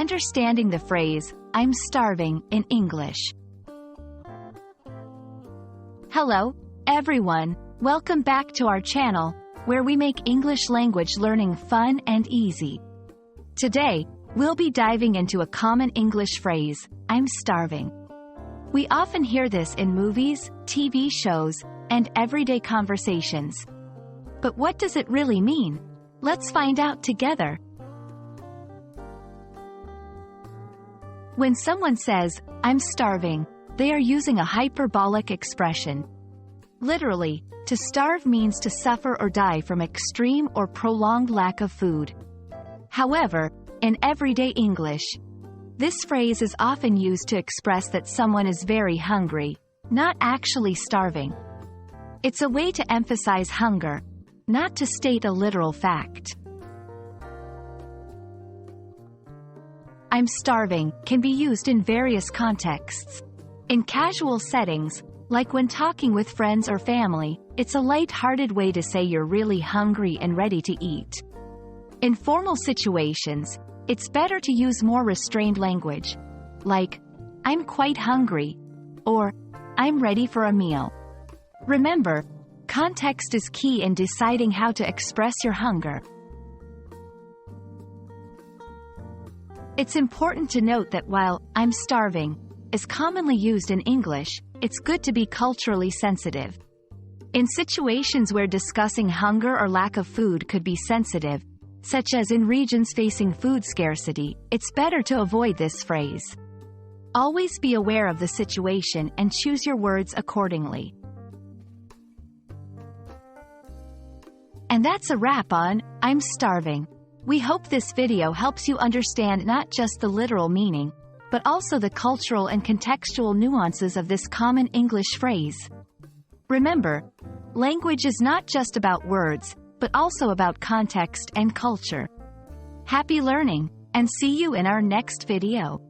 understanding the phrase, "I'm starving," in English. Hello, everyone. Welcome back to our channel, where we make English language learning fun and easy. Today, we'll be diving into a common English phrase, "I'm starving." We often hear this in movies, TV shows, and everyday conversations. But what does it really mean? Let's find out together. When someone says, "I'm starving," they are using a hyperbolic expression. Literally, to starve means to suffer or die from extreme or prolonged lack of food. However, in everyday English, this phrase is often used to express that someone is very hungry, not actually starving. It's a way to emphasize hunger, not to state a literal fact. "I'm starving" can be used in various contexts. In casual settings, like when talking with friends or family, it's a light-hearted way to say you're really hungry and ready to eat. In formal situations, it's better to use more restrained language, like, "I'm quite hungry," or "I'm ready for a meal." Remember, context is key in deciding how to express your hunger. It's important to note that while "I'm starving" is commonly used in English, it's good to be culturally sensitive. In situations where discussing hunger or lack of food could be sensitive, such as in regions facing food scarcity, it's better to avoid this phrase. Always be aware of the situation and choose your words accordingly. And that's a wrap on "I'm starving." We hope this video helps you understand not just the literal meaning, but also the cultural and contextual nuances of this common English phrase. Remember, language is not just about words, but also about context and culture. Happy learning, and see you in our next video.